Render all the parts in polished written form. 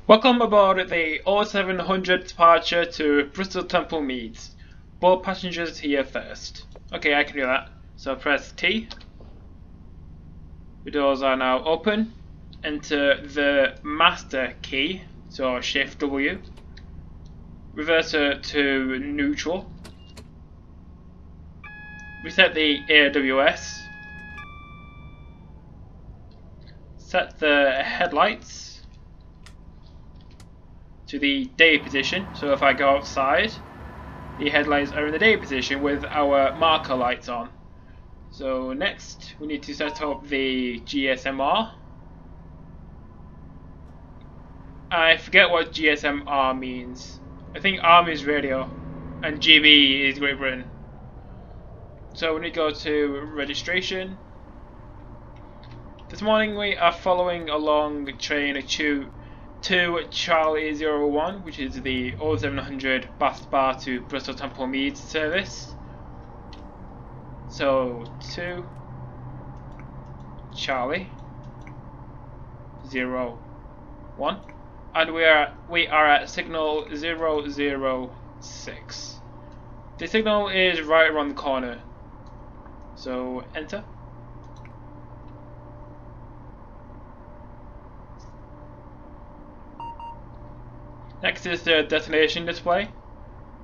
Welcome aboard the 0700 departure to Bristol Temple Meads. Board passengers here first. Okay, I can do that. So press T. The doors are now open. Enter the master key, so Shift W. Reverse it to neutral. Reset the AWS. Set the headlights to the day position, so if I go outside, the headlights are in the day position with our marker lights on. So next we need to set up the GSMR. I forget what GSMR means. I think ARM is radio and GB is Great Britain. So we need to go to registration. This morning we are following along train to Charlie 01, which is the 0700 Bath Bar to Bristol Temple Meads service. So to Charlie 01, and we are at signal 006. The signal is right around the corner. So enter. Next is the destination display.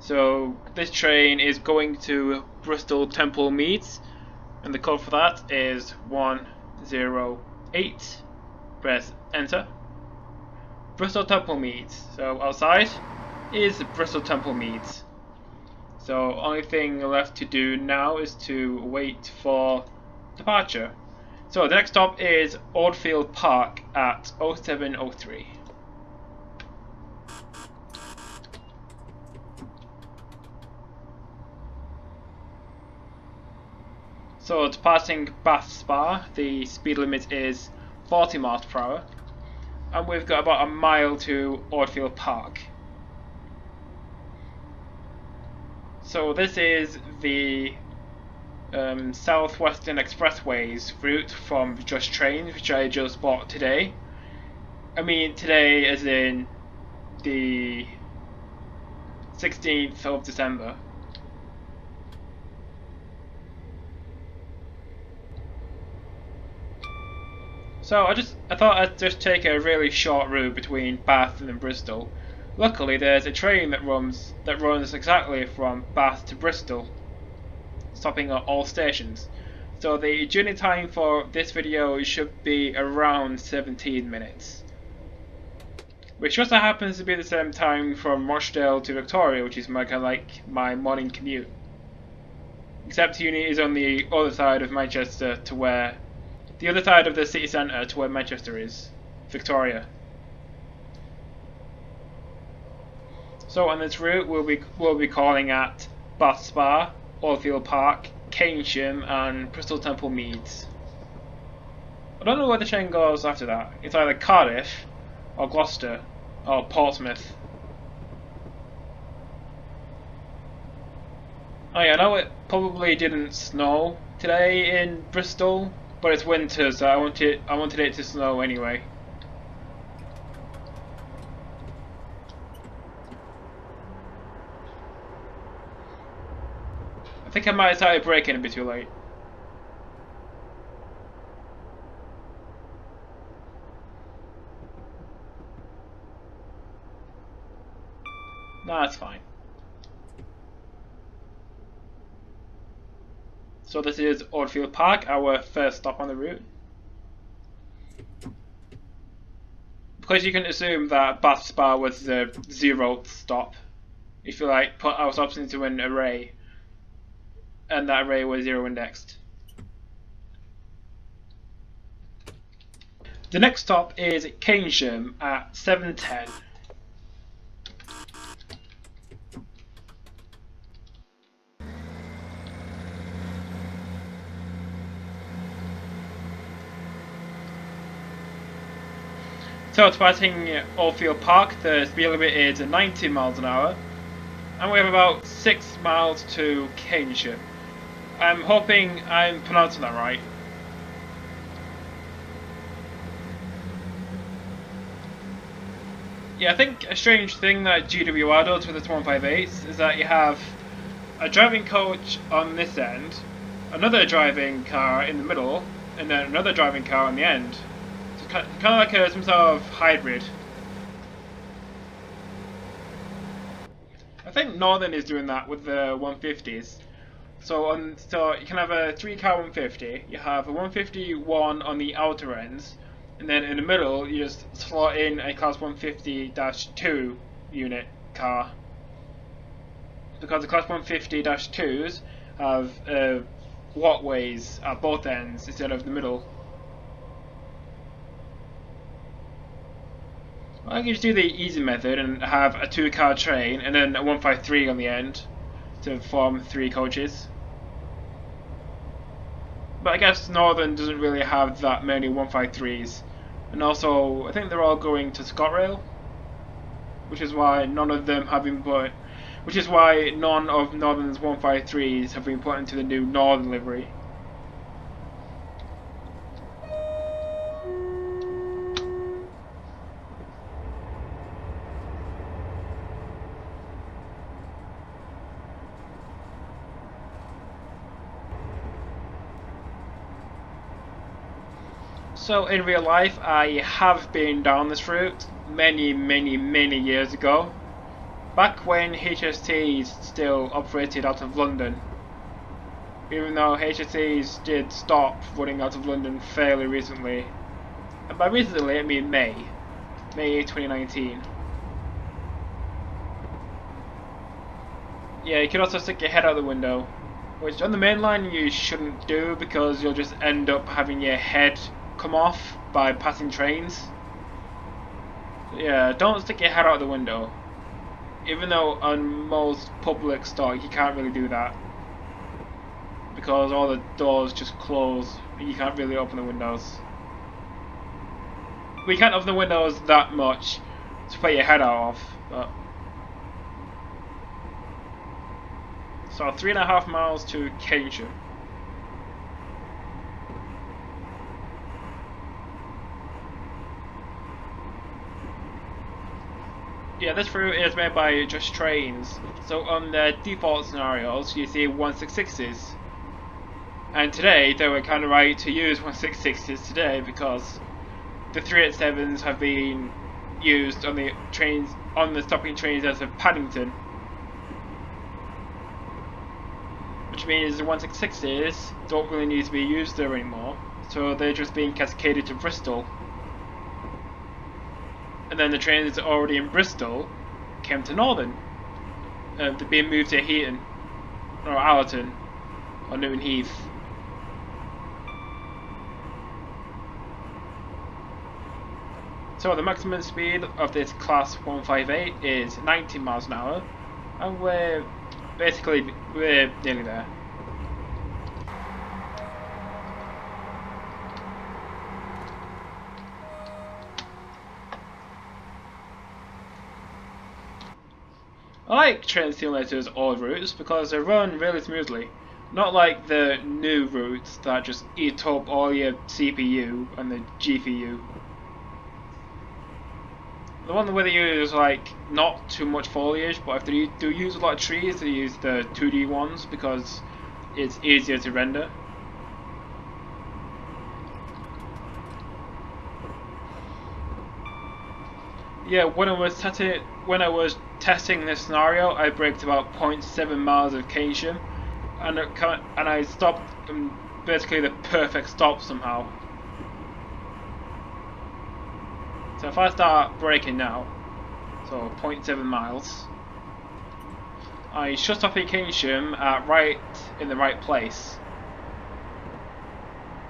So this train is going to Bristol Temple Meads, and the code for that is 108. Press enter. Bristol Temple Meads. So outside is Bristol Temple Meads. So only thing left to do now is to wait for departure. So the next stop is Orfila Park at 0703. So departing Bath Spa, the speed limit is 40 miles per hour, and we've got about a mile to Orfila Park. So this is the South Western Expressways route from JustTrains, which I just bought today. I mean today as in the 16th of December. So I thought I'd just take a really short route between Bath and Bristol. Luckily there's a train that runs exactly from Bath to Bristol, stopping at all stations. So the journey time for this video should be around 17 minutes. Which just so happens to be the same time from Rochdale to Victoria, which is my morning commute. Except uni is on the other side of Manchester to where the other side of the city centre to where Manchester is, Victoria. So on this route we'll be calling at Bath Spa, Orfila Park, Keynsham and Bristol Temple Meads. I don't know where the train goes after that. It's either Cardiff or Gloucester or Portsmouth. Oh yeah, I know it probably didn't snow today in Bristol, but it's winter, so I wanted it to snow anyway. I think I might have started braking a bit too late. No, that's fine. So this is Orfila Park, our first stop on the route. Because you can assume that Bath Spa was the 0th stop, if you like put our stops into an array, and that array was 0 indexed. The next stop is Keynsham at 7:10. So departing Orfila Park, the speed limit is 90 miles an hour, and we have about 6 miles to Keynsham. I'm hoping I'm pronouncing that right. Yeah, I think a strange thing that GWR does with its 158s is that you have a driving coach on this end, another driving car in the middle, and then another driving car on the end. So it's kind of like some sort of hybrid. I think Northern is doing that with the 150s. So you can have a 3-car 150, you have a 151 on the outer ends, and then in the middle you just slot in a class 150-2 unit car. Because the class 150-2s have wattways at both ends instead of the middle. I can just do the easy method and have a 2-car train and then a 153 on the end to form 3 coaches. But I guess Northern doesn't really have that many 153s. And also, I think they're all going to ScotRail, which is why none of them have been put. Which is why none of Northern's 153s have been put into the new Northern livery. So in real life, I have been down this route many years ago. Back when HSTs still operated out of London. Even though HSTs did stop running out of London fairly recently. And by recently I mean May 2019. Yeah, you can also stick your head out the window, which on the main line you shouldn't do because you'll just end up having your head come off by passing trains. Yeah, don't stick your head out the window. Even though on most public stock you can't really do that, because all the doors just close and you can't really open the windows. We can't open the windows that much to put your head out off, but... So 3.5 miles to Keynsham. Yeah, this route is made by JustTrains. So on the default scenarios, you see 166s. And today, they were kind of right to use 166s today because the 387s have been used on the trains, on the stopping trains as of Paddington. Which means the 166s don't really need to be used there anymore. So they're just being cascaded to Bristol. And then the trains already in Bristol came to Northern. They're being moved to Heaton, or Allerton, or Newton Heath. So the maximum speed of this class 158 is 90 miles an hour, and we're nearly there. I like train simulators old routes because they run really smoothly. Not like the new routes that just eat up all your CPU and the GPU. The one where they use like not too much foliage, but if they do use a lot of trees, they use the 2D ones because it's easier to render. Yeah, when I was testing this scenario, I braked about 0.7 miles of Keynsham, and I stopped basically the perfect stop somehow. So if I start braking now, so 0.7 miles, I should stop in Keynsham right in the right place.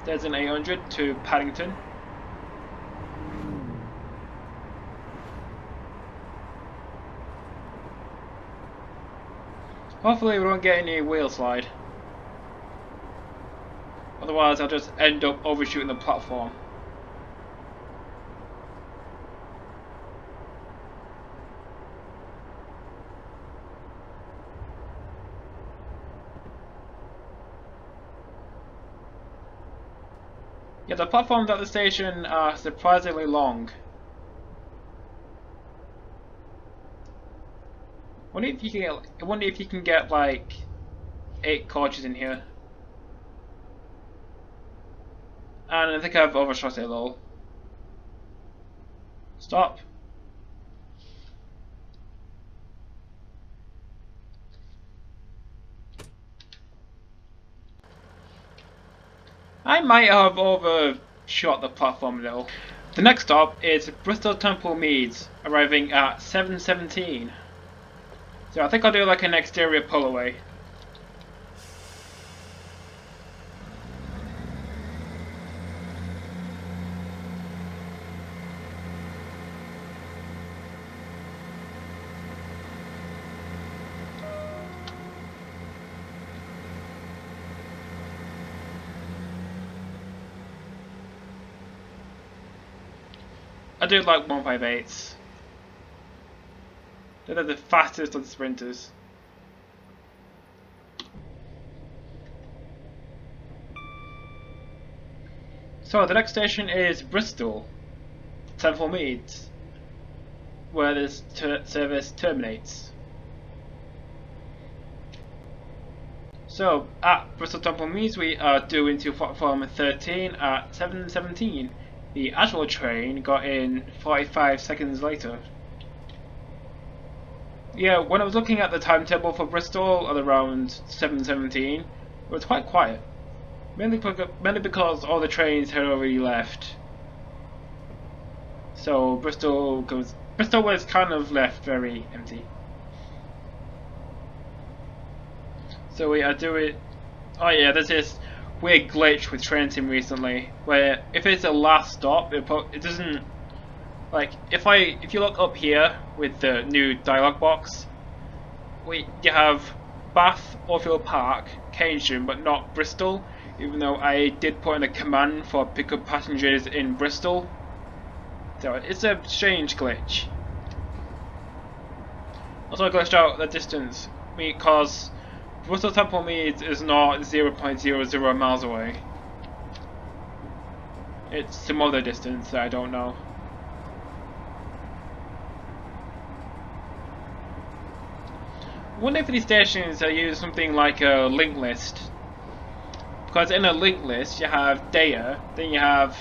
There's an 800 to Paddington. Hopefully we won't get any wheel slide. Otherwise I'll just end up overshooting the platform. Yeah, the platforms at the station are surprisingly long. Wonder if you can get, I wonder if you can get like 8 coaches in here. And I think I've overshot it a little. Stop. I might have overshot the platform a little. The next stop is Bristol Temple Meads, arriving at 7:17. So I think I'll do like an exterior pull away. I do like 158s. They're the fastest of the sprinters. So the next station is Bristol Temple Meads, where this service terminates. So at Bristol Temple Meads we are due into platform 13 at 7:17. The actual train got in 45 seconds later. Yeah, when I was looking at the timetable for Bristol at around 7:17, it was quite quiet. Mainly because all the trains had already left. So Bristol was kind of left very empty. So we are doing. Oh yeah, there's this weird glitch with TrainSim recently, where if it's a last stop, it doesn't. Like if you look up here with the new dialog box, you have Bath, Orfila Park, Keynsham, but not Bristol. Even though I did put in a command for pick up passengers in Bristol, so it's a strange glitch. Also, I glitched out the distance because Bristol Temple Meads is not 0.00 miles away. It's some other distance that I don't know. I wonder if these stations are using something like a link list. Because in a link list you have data, then you have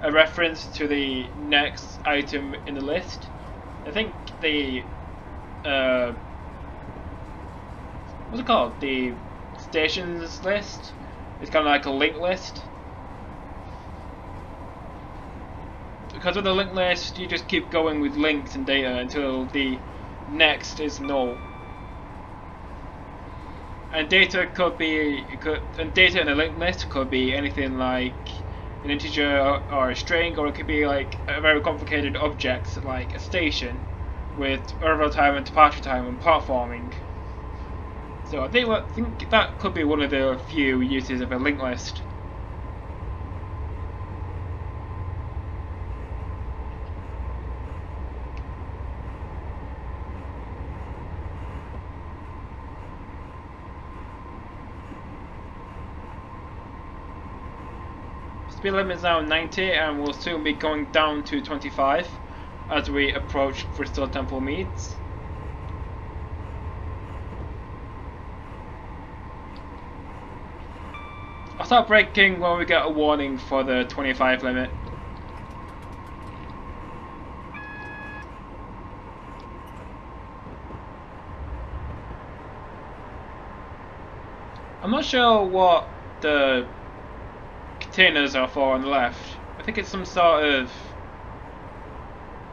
a reference to the next item in the list. I think the what's it called? The stations list is kind of like a link list. Because with the link list you just keep going with links and data until the next is null. And data data in a linked list could be anything like an integer or a string, or it could be like a very complicated object like a station with arrival time and departure time and platforming. So I think that could be one of the few uses of a linked list. Speed limit is now 90 and will soon be going down to 25 as we approach Bristol Temple Meads. I'll start braking when we get a warning for the 25 limit. I'm not sure what the containers are for on the left. I think it's some sort of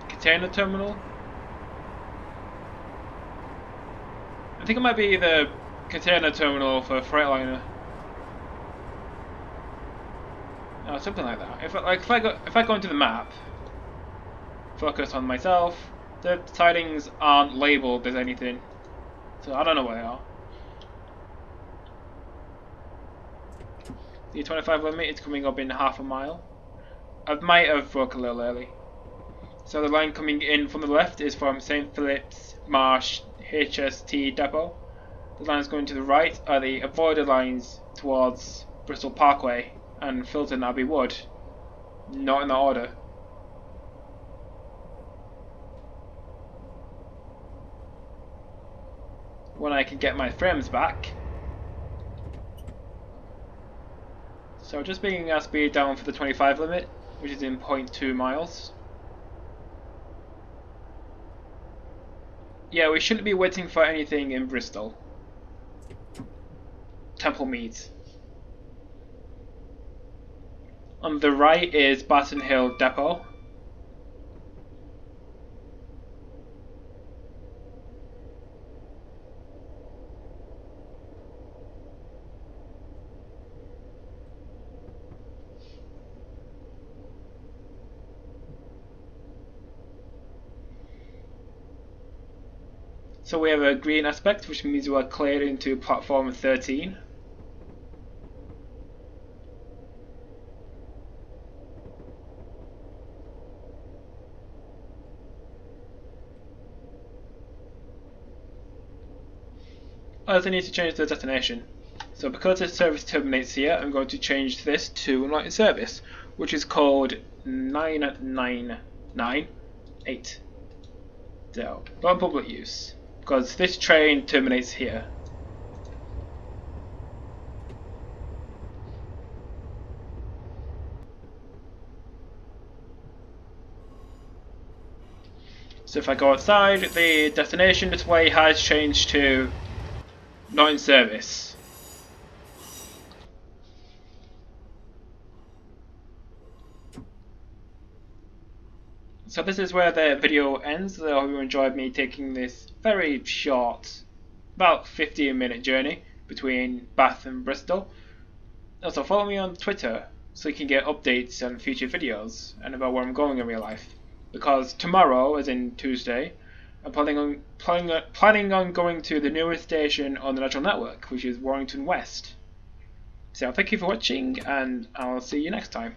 container terminal. I think it might be the container terminal for Freightliner. No, something like that. If I go into the map, focus on myself, the sidings aren't labelled as anything, so I don't know what they are. The 25 limit is coming up in half a mile. I might have broke a little early. So the line coming in from the left is from St Philip's Marsh HST depot. The lines going to the right are the avoided lines towards Bristol Parkway and Filton Abbey Wood. Not in that order. when I can get my frames back. So just bringing our speed down for the 25 limit, which is in 0.2 miles. Yeah, we shouldn't be waiting for anything in Bristol. Temple Meads. On the right is Barton Hill Depot. So we have a green aspect, which means we are cleared into platform 13. I also need to change the destination. So because this service terminates here, I'm going to change this to Unlighted Service, which is called 9998. So, not public use, because this train terminates here. So if I go outside, the destination display has changed to not in service. So this is where the video ends. I hope you enjoyed me taking this very short, about 15-minute journey between Bath and Bristol. Also follow me on Twitter so you can get updates on future videos and about where I'm going in real life. Because tomorrow, as in Tuesday, I'm planning on going to the newest station on the National Network, which is Warrington West. So thank you for watching, and I'll see you next time.